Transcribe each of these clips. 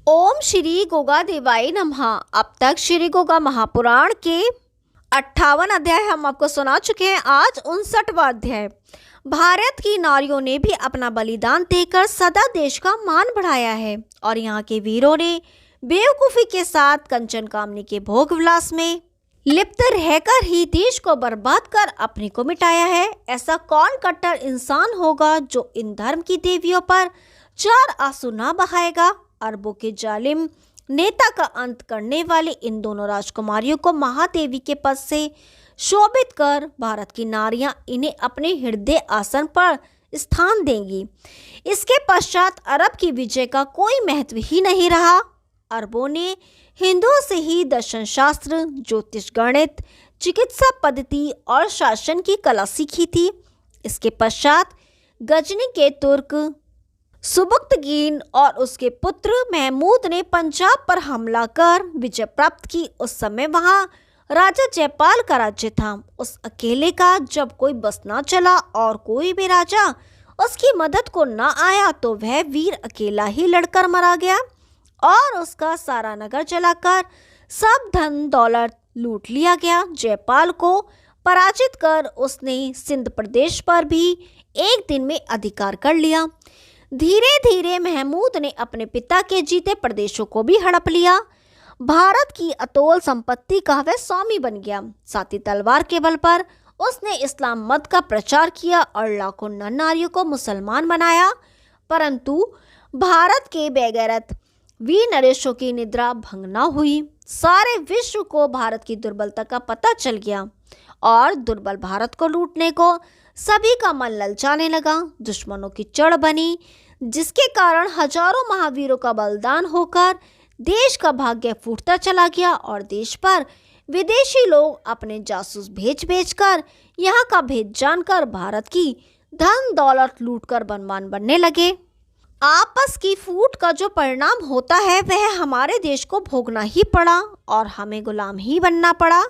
ओम श्री गोगा देवाय नमः। अब तक श्री गोगा महापुराण के 58 अध्याय हम आपको सुना चुके हैं। आज 59वां अध्याय। भारत की नारियों ने भी अपना बलिदान देकर सदा देश का मान बढ़ाया है और यहाँ के वीरों ने बेवकूफ़ी के साथ कंचन कामनी के भोग विलास में लिप्त रहकर ही देश को बर्बाद कर अपने को मिटाया है। ऐसा कौन कट्टर इंसान होगा जो इन धर्म की देवियों पर चार आंसू ना बहाएगा। अरबों के जालिम नेता का अंत करने वाले इन दोनों राजकुमारियों को महादेवी के पद से शोभित कर भारत की नारियां इन्हें अपने हृदय आसन पर स्थान देंगी। इसके पश्चात अरब की विजय का कोई महत्व ही नहीं रहा। अरबों ने हिंदुओं से ही दर्शन शास्त्र, ज्योतिष, गणित, चिकित्सा पद्धति और शासन की कला सीखी थी। इसके पश्चात गजनी के तुर्क सुबुक्तगीन और उसके पुत्र महमूद ने पंजाब पर हमला कर विजय प्राप्त की। उस समय वहां राजा जयपाल का राज्य था। उस अकेले का जब कोई बस ना चला और कोई भी राजा उसकी मदद को ना आया तो वह वीर अकेला ही लड़कर मारा गया और उसका सारा नगर जलाकर सब धन दौलत लूट लिया गया। जयपाल को पराजित कर उसने सिंध प्रदेश पर भी एक दिन में अधिकार कर लिया। धीरे धीरे महमूद ने अपने पिता के जीते प्रदेशों को भी हड़प लिया। भारत की अतोल संपत्ति का वह स्वामी बन गया। साथी तलवार के बल पर उसने इस्लाम मत का प्रचार किया और लाखों नर नारियों को मुसलमान बनाया। परंतु भारत के बेगैरत वीर नरेशों की निद्रा भंग न हुई। सारे विश्व को भारत की दुर्बलता का पता चल गया और दुर्बल भारत को लूटने को सभी का मन ललचाने लगा। दुश्मनों की चढ़ बनी, जिसके कारण हजारों महावीरों का बलिदान होकर देश का भाग्य फूटता चला गया और देश पर विदेशी लोग अपने जासूस भेज भेज कर यहाँ का भेद जानकर भारत की धन दौलत लूटकर बनमान बनने लगे। आपस की फूट का जो परिणाम होता है वह हमारे देश को भोगना ही पड़ा और हमें गुलाम ही बनना पड़ा।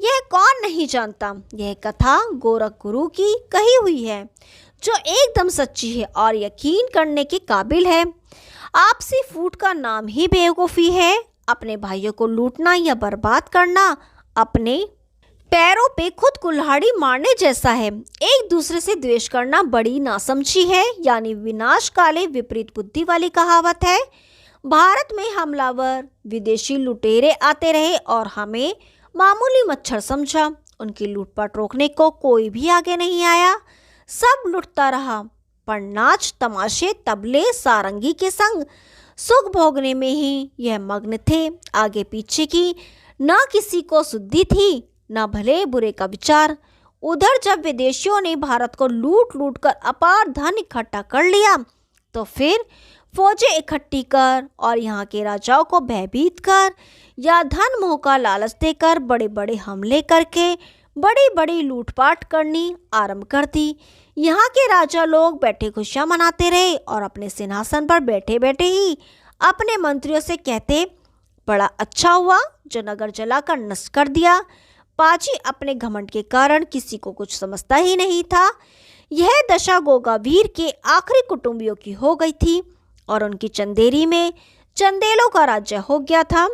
यह कौन नहीं जानता। यह कथा गोरख गुरु की कही हुई है जो एकदम सच्ची है और यकीन करने के काबिल है। आपसी फूट का नाम ही बेवकूफ़ी है। अपने भाइयों को लूटना या बर्बाद करना अपने पैरों पे खुद कुल्हाड़ी मारने जैसा है। एक दूसरे से द्वेष करना बड़ी नासमझी है, यानी विनाश काले विपरीत बुद्धि वाली कहावत है। भारत में हमलावर विदेशी लुटेरे आते रहे और हमें मामूली मच्छर समझा। उनकी लूटपाट रोकने को कोई भी आगे नहीं आया। सब लुटता रहा, पर नाच तमाशे तबले सारंगी के संग सुख भोगने में ही यह मग्न थे। आगे पीछे की न किसी को सुद्धि थी न भले बुरे का विचार। उधर जब विदेशियों ने भारत को लूट लूट कर अपार धन इकट्ठा कर लिया तो फिर फौजें इकट्ठी कर और यहाँ के राजाओं को भयभीत कर या धन मोह का लालच देकर बड़े बड़े हमले करके बड़ी बड़ी लूटपाट करनी आरंभ कर दी। यहाँ के राजा लोग बैठे खुशियाँ मनाते रहे और अपने सिंहासन पर बैठे बैठे ही अपने मंत्रियों से कहते, बड़ा अच्छा हुआ जो नगर जलाकर नष्ट कर दिया। पाजी अपने घमंड के कारण किसी को कुछ समझता ही नहीं था। यह दशा गोगावीर के आखिरी कुटुंबियों की हो गई थी और उनकी चंदेरी में चंदेलों का राज्य हो गया था।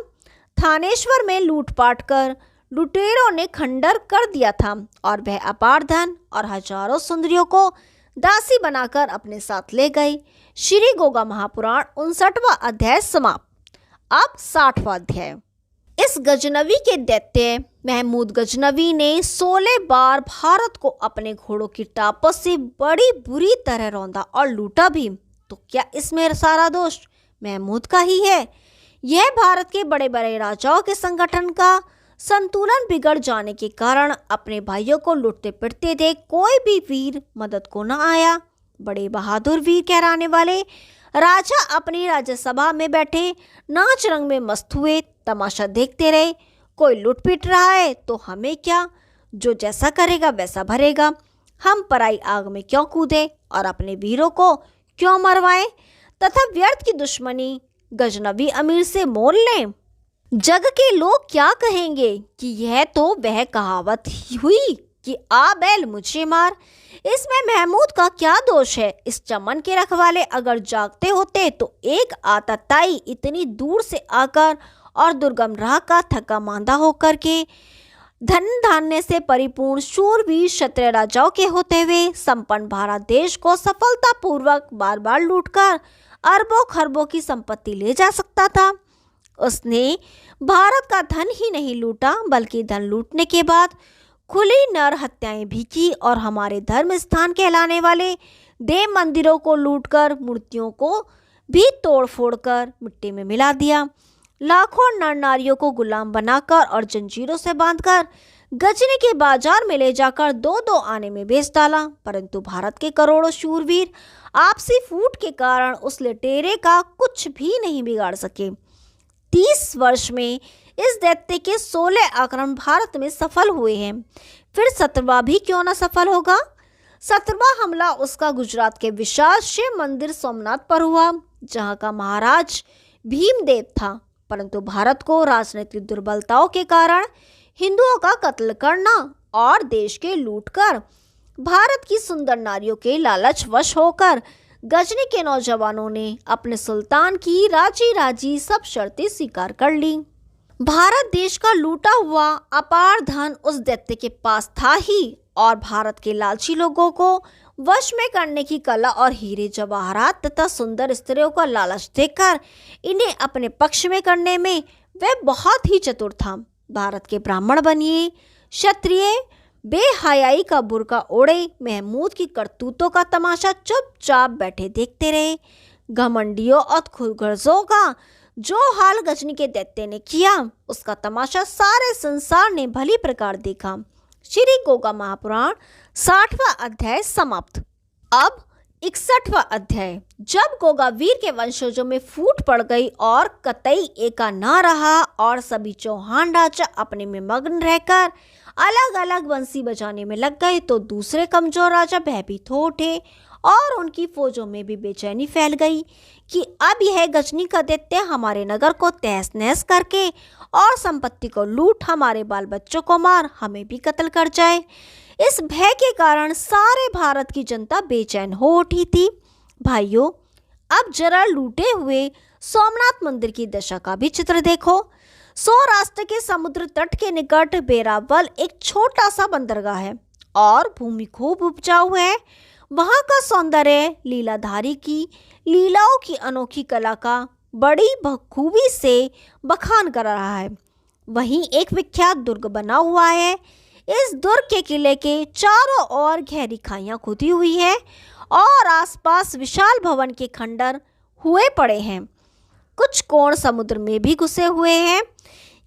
थानेश्वर में लूटपाट कर लुटेरों ने खंडर कर दिया था और वह अपार धन और हजारों सुंदरियों को दासी बनाकर अपने साथ ले गई। श्री गोगा महापुराण 59वां अध्याय समाप्त। अब 60वां अध्याय। इस गजनवी के दैत्य महमूद गजनवी ने 16 बार भारत को अपने घोड़ों की टापों से बड़ी बुरी तरह रौंदा और लूटा भी। तो क्या इसमें सारा दोष महमूद का ही है? यह भारत के बड़े बड़े राजाओं के संगठन का संतुलन बिगड़ जाने के कारण अपने भाइयों को लुटते पिटते देख कोई भी वीर मदद को न आया। बड़े बहादुर वीर कहलाने वाले राजा अपनी राज्यसभा में बैठे नाच रंग में मस्त हुए तमाशा देखते रहे। कोई लूट पिट रहा है तो हमें क्या, जो जैसा करेगा वैसा भरेगा। हम पराई आग में क्यों कूदे और अपने वीरों को क्यों मरवाएं तथा व्यर्थ की दुश्मनी गजनवी अमीर से मोल लें। जग के लोग क्या कहेंगे कि यह तो वह कहावत ही हुई कि आ बैल मुझे मार। इसमें महमूद का क्या दोष है? इस चमन के रखवाले अगर जागते होते तो एक आतताई इतनी दूर से आकर और दुर्गम राह का थका मांदा होकर के धन धान्य से परिपूर्ण शूरवीर क्षत्रिय राजाओं के होते हुए संपन्न भारत देश को सफलतापूर्वक बार बार लूटकर अरबों खरबों की संपत्ति ले जा सकता था। उसने भारत का धन ही नहीं लूटा, बल्कि धन लूटने के बाद खुली नर हत्याएं भी की और हमारे धर्म स्थान कहलाने वाले देव मंदिरों को लूटकर मूर्तियों को भी तोड़ फोड़ कर मिट्टी में मिला दिया। लाखों नर नारियों को गुलाम बनाकर और जंजीरों से बांधकर गजनी के बाजार में ले जाकर दो दो आने में बेच डाला। परंतु भारत के करोड़ों शूरवीर आपसी फूट के कारण उस लुटेरे का कुछ भी नहीं बिगाड़ सके। 30 वर्ष में इस दैत्य के 16 आक्रमण भारत में सफल हुए हैं, फिर 17वां भी क्यों न सफल होगा। 17वां हमला उसका गुजरात के विशाल शिव मंदिर सोमनाथ पर हुआ, जहां का महाराज भीमदेव था। परंतु भारत को राजनीतिक दुर्बलताओं के कारण हिंदुओं का कत्ल करना और देश के लूट कर भारत की सुंदर नारियों के लालच वश होकर गजनी के नौजवानों ने अपने सुल्तान की राजी राजी सब शर्तें स्वीकार कर ली। भारत देश का लूटा हुआ अपार धन उस दैत्य के पास था ही, और भारत के लालची लोगों को वश में करने की कला और हीरे जवाहरात तथा सुंदर स्त्रियों का लालच देखकर इन्हें अपने पक्ष में करने में वह बहुत ही चतुर था। भारत के ब्राह्मण बनिए क्षत्रिय बेहयाई का बुर्का ओढ़े महमूद की करतूतों का तमाशा चुपचाप बैठे देखते रहे। घमंडियों और खुदगर्जों का जो हाल गजनी के दैत्य ने किया, उसका तमाशा सारे संसार ने भली प्रकार देखा। श्री गोगा महापुराण 60वां अध्याय समाप्त। अब 61वां अध्याय। जब गोगा वीर के वंशजों में फूट पड़ गई और कतई एका ना रहा और सभी चौहान राजा अपने में मग्न रहकर अलग अलग बंसी बजाने में लग गए, तो दूसरे कमजोर राजा भयभीत हो उठे और उनकी फौजों में भी बेचैनी फैल गई कि अब यह गजनी का दैत्य हमारे नगर को तहस नहस करके और संपत्ति को लूट हमारे बाल बच्चों को मार हमें भी कत्ल कर जाए। इस भय के कारण सारे भारत की जनता बेचैन हो उठी थी। भाइयों, अब जरा लूटे हुए सोमनाथ मंदिर की दशा का भी चित्र देखो। सौराष्ट्र के समुद्र तट के निकट बेरावल एक छोटा सा बंदरगाह है और भूमि खूब उपजाऊ है। वहां का सौंदर्य लीलाधारी की लीलाओं की अनोखी कला का बड़ी बखूबी से बखान कर रहा है। वहीं एक विख्यात दुर्ग बना हुआ है। इस दुर्ग के किले के चारों ओर गहरी खाइयां खुदी हुई है और आसपास विशाल भवन के खंडर हुए पड़े हैं। कुछ कोण समुद्र में भी घुसे हुए हैं।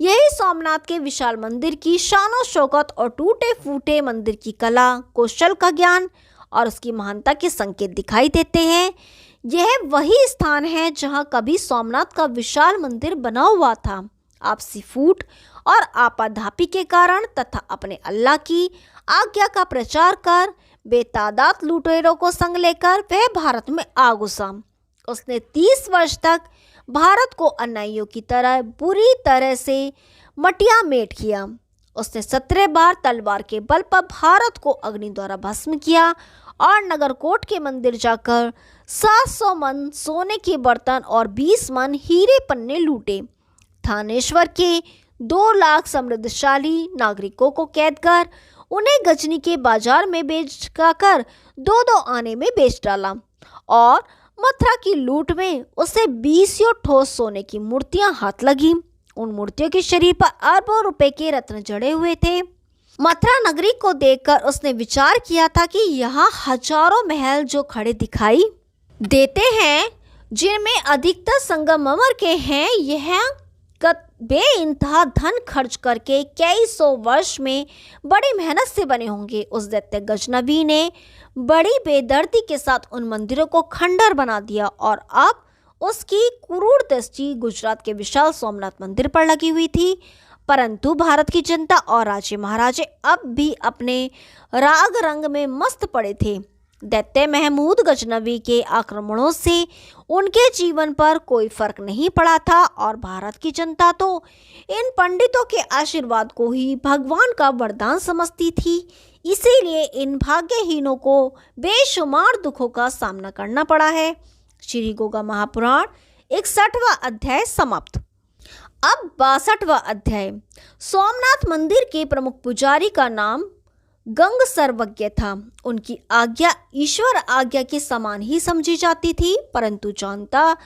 यही सोमनाथ के विशाल मंदिर की शानो शौकत और टूटे फूटे मंदिर की कला कौशल का ज्ञान और उसकी महानता के संकेत दिखाई देते हैं। यह वही स्थान है जहां कभी सोमनाथ का विशाल मंदिर बना हुआ था। आपसी फूट और आपाधापी के कारण तथा अपने अल्लाह की आज्ञा का प्रचार कर बेतादाद लुटेरों को संग लेकर वह भारत में आ घुसा। उसने 30 वर्ष तक भारत को अन्यायियों की तरह बुरी तरह से मटिया मेट किया। उसने 17 बार तलवार के बल पर भारत को अग्नि द्वारा भस्म किया और नगरकोट के मंदिर जाकर 700 मन सोने के बर्तन और 20 मन हीरे पन्ने लूटे। थानेश्वर के 2 लाख समृद्धशाली नागरिकों को कैद कर उन्हें गजनी के बाजार में बेचकर 2-2 आने में बेच डाला और मथुरा की लूट में उसे 20 ठोस सोने की मूर्तियां हाथ लगी। उन मूर्तियों के शरीर पर अरबों रुपए के रत्न जड़े हुए थे। मथुरा नगरी को देखकर उसने विचार किया था कि यहाँ हजारों महल जो खड़े दिखाई देते हैं, जिनमें अधिकतर संगमरमर के हैं, यह बेइंतहा धन खर्च करके कई 100 वर्ष में बड़ी मेहनत से बने होंगे। उस दैत्य गजनवी ने बड़ी बेदर्दी के साथ उन मंदिरों को खंडर बना दिया और अब उसकी क्रूर दृष्टि गुजरात के विशाल सोमनाथ मंदिर पर लगी हुई थी। परंतु भारत की जनता और राजे महाराजे अब भी अपने राग रंग में मस्त पड़े थे। दैत्य महमूद गजनवी के आक्रमणों से उनके जीवन पर कोई फर्क नहीं पड़ा था और भारत की जनता तो इन पंडितों के आशीर्वाद को ही भगवान का वरदान समझती थी। इसीलिए इन भाग्यहीनों को बेशुमार दुखों का सामना करना पड़ा है। श्री गोगा महापुराण 61वां अध्याय समाप्त। अब 62वां अध्याय। सोमनाथ मंदिर के प्रमुख पुजारी का नाम गंग सर्वज्ञ था। उनकी आज्ञा ईश्वर आज्ञा के समान ही समझी जाती थी, परंतु जानता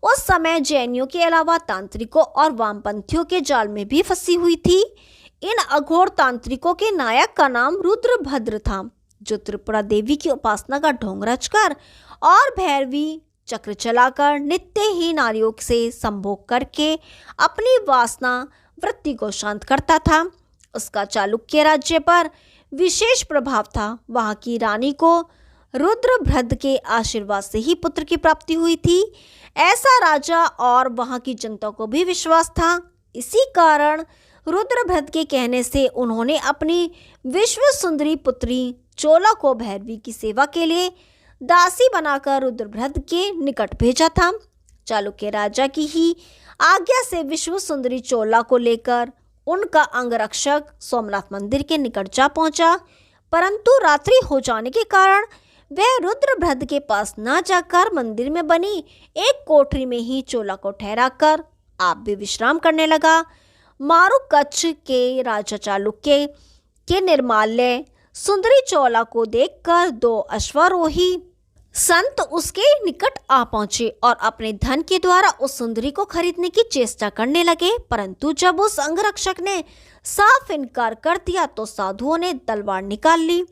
उस समय जैनियों के अलावा तांत्रिकों और वामपंथियों के जाल में भी फंसी हुई थी। इन अघोर तांत्रिकों के नायक का नाम रुद्रभद्र था, जो त्रिपुरा देवी की उपासना का ढोंग रचकर और भैरवी चक्र चलाकर नित्य ही नारियों से संभोग करके अपनी वासना वृत्ति को शांत करता था। उसका चालुक्य राज्य पर विशेष प्रभाव था। वहां की रानी को रुद्रभद्र के आशीर्वाद से ही पुत्र की प्राप्ति हुई थी, ऐसा राजा और वहां की जनता को भी विश्वास था। इसी कारण रुद्रभद्र के कहने से उन्होंने अपनी विश्व सुंदरी पुत्री चोला को भैरवी की सेवा के लिए दासी बनाकर रुद्रभद्र के निकट भेजा था। चालुक्य राजा की ही आज्ञा से विश्व सुंदरी चोला को लेकर उनका अंगरक्षक सोमनाथ मंदिर के निकट जा पहुंचा, परंतु रात्रि हो जाने के कारण वह रुद्रभद्र के पास न जाकर मंदिर में बनी एक कोठरी में ही चोला को ठहराकर आप भी विश्राम करने लगा। मारुकच्छ के राजा चालुक्य के निर्माल्य सुंदरी चोला को देखकर 2 अश्वारोही संत उसके निकट आ पहुंचे और अपने धन के द्वारा उस सुंदरी को खरीदने की चेष्टा करने लगे, परंतु जब उस अंगरक्षक ने साफ इनकार कर दिया तो साधुओं ने तलवार निकाल ली।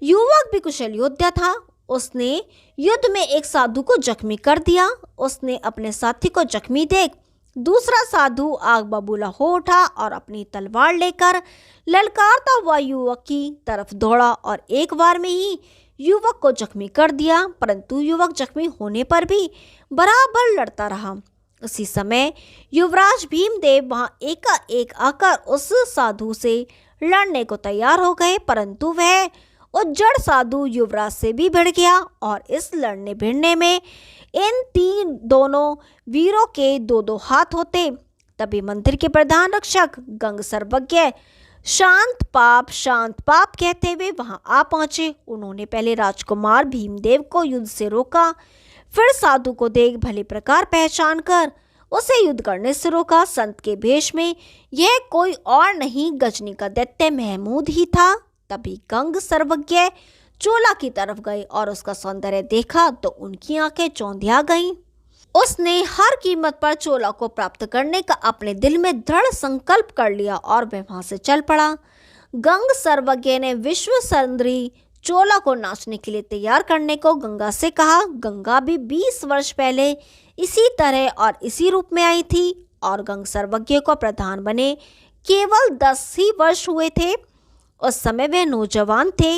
युवक भी कुशल योद्धा था। उसने युद्ध में एक साधु को जख्मी कर दिया। उसने अपने साथी को जख्मी देख दूसरा साधु आग बबूला हो उठा और अपनी तलवार लेकर ललकारता हुआ युवक की तरफ दौड़ा और एक बार में ही युवक को जख्मी कर दिया, परंतु युवक जख्मी होने पर भी बराबर लड़ता रहा। उसी समय युवराज भीमदेव वहां एकाएक आकर उस साधु से लड़ने को तैयार हो गए, परंतु वह उज्जड़ साधु युवराज से भी भिड़ गया और इस लड़ने भिड़ने में इन दोनों वीरों के 2-2 हाथ होते। तभी मंदिर के प्रधान रक्षक गंग सर्वज्ञ शांत पाप कहते हुए वहां आ पहुंचे। उन्होंने पहले राजकुमार भीमदेव को युद्ध से रोका, फिर साधु को देख भली प्रकार पहचान कर उसे युद्ध करने से रोका। संत के भेष में यह कोई और नहीं गजनी का दैत्य महमूद ही था। तभी गंग सर्वज्ञ चोला की तरफ गए और उसका सौंदर्य देखा तो उनकी आंखें चौंधिया गईं। उसने हर कीमत पर चोला को प्राप्त करने का अपने दिल में दृढ़ संकल्प कर लिया और वह वहां से चल पड़ा। गंग सर्वज्ञ ने विश्व सुंदरी चोला को नाचने के लिए तैयार करने को गंगा से कहा। गंगा भी 20 वर्ष पहले इसी तरह और इसी रूप में आई थी और गंग सर्वज्ञ को प्रधान बने केवल 10 ही वर्ष हुए थे। उस समय वे नौजवान थे।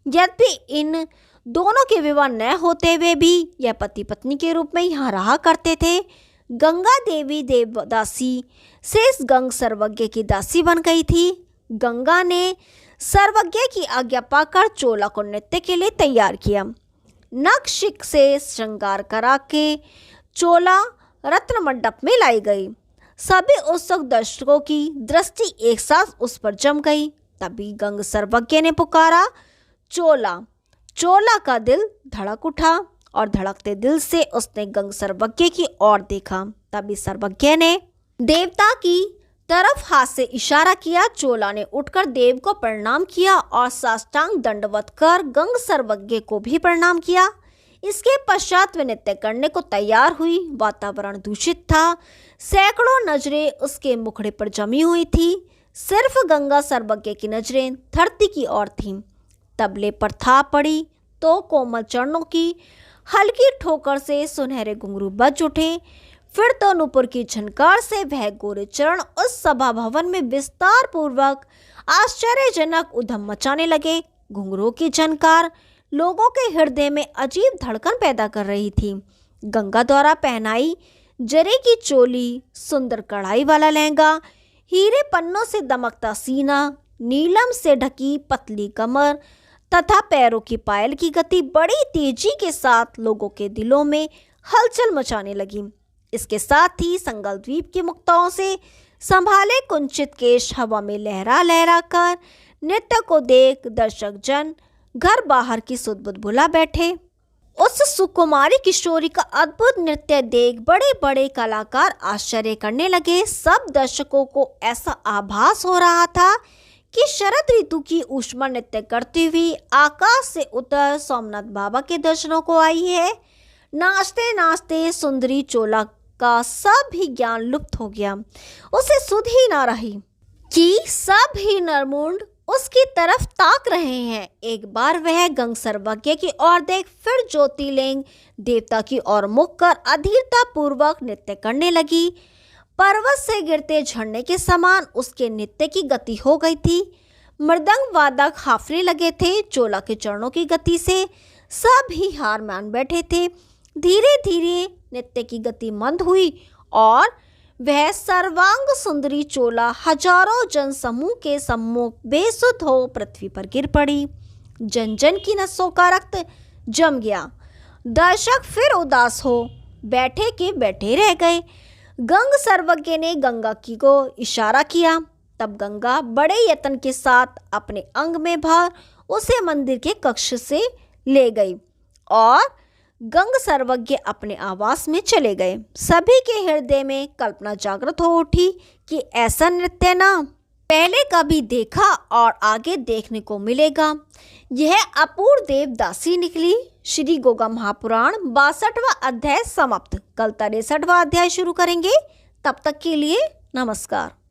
यद्यपि इन दोनों के विवाह न होते हुए भी यह पति पत्नी के रूप में यहाँ रहा करते थे। गंगा देवी देवदासी से गंग सर्वज्ञ की दासी बन गई थी। गंगा ने सर्वज्ञ की आज्ञा पाकर चोला को नृत्य के लिए तैयार किया। नखशिख से श्रृंगार करा के चोला रत्न मंडप में लाई गई। सभी उत्सुक दर्शकों की दृष्टि एक साथ उस पर जम गई। तभी गंग सर्वज्ञ ने पुकारा, चोला। चोला का दिल धड़क उठा और धड़कते दिल से उसने गंग सर्वज्ञ की ओर देखा। तभी सर्वज्ञ ने देवता की तरफ हाथ से इशारा किया। चोला ने उठकर देव को प्रणाम किया और साष्टांग दंडवत कर गंग सर्वज्ञ को भी प्रणाम किया। इसके पश्चात वे नृत्य करने को तैयार हुई। वातावरण दूषित था। सैकड़ों नजरें उसके मुखड़े पर जमी हुई थी। सिर्फ गंगा सर्वज्ञ की नजरें धरती की ओर थीं। तबले पर था पड़ी तो कोमल चरणों की हल्की ठोकर से सुनहरे घुंघरू बज उठे। फिर तो नूपुर की झनकार से वह गोरे चरण उस सभा भवन में विस्तार पूर्वक आश्चर्यजनक उधम मचाने लगे। घुंघरू की झनकार लोगों के हृदय में अजीब धड़कन पैदा कर रही थी। गंगा द्वारा पहनाई जरी की चोली, सुंदर कढ़ाई वाला लहंगा, हीरे पन्नों से दमकता सीना, नीलम से ढकी पतली कमर तथा पैरों की पायल की गति बड़ी तेजी के साथ लोगों के दिलों में हलचल मचाने लगी। इसके साथ ही संगल द्वीप की मुक्ताओं से संभाले कुंचित केश हवा में लहरा लहरा कर नृत्य को देख दर्शक जन घर बाहर की सुध-बुध भुला बैठे। उस सुकुमारी किशोरी का अद्भुत नृत्य देख बड़े बड़े कलाकार आश्चर्य करने लगे। सब दर्शकों को ऐसा आभास हो रहा था कि शरद ऋतु की ऊष्मा नृत्य करती हुई आकाश से उतर सोमनाथ बाबा के दर्शनों को आई है। नाचते नाचते सुंदरी चोला का सब ही ज्ञान लुप्त हो गया। उसे सुध ही ना रही कि सब ही नरमुंड उसकी तरफ ताक रहे हैं। एक बार वह गंग सर्वज्ञ की ओर देख फिर ज्योतिर्लिंग देवता की ओर मुख कर अधीरता पूर्वक नृत्य करने लगी। पर्वत से गिरते झरने के समान उसके नृत्य की गति हो गई थी। मृदंग वादक हाफने लगे थे। चोला के चरणों की गति से सब ही हार मान बैठे थे। धीरे धीरे नृत्य की गति मंद हुई और वह सर्वांग सुंदरी चोला हजारों जन समूह के सम्मुख बेसुध हो पृथ्वी पर गिर पड़ी। जन जन की नसों का रक्त जम गया। दर्शक फिर उदास हो बैठे के बैठे रह गए। गंग सर्वज्ञ ने गंगा की को इशारा किया। तब गंगा बड़े यत्न के साथ अपने अंग में भर उसे मंदिर के कक्ष से ले गई और गंग सर्वज्ञ अपने आवास में चले गए। सभी के हृदय में कल्पना जागृत हो उठी कि ऐसा नृत्य ना पहले कभी देखा और आगे देखने को मिलेगा। यह अपूर्व देवदासी निकली। श्री गोगा महापुराण 62वां अध्याय समाप्त। कल 63वां अध्याय शुरू करेंगे। तब तक के लिए नमस्कार।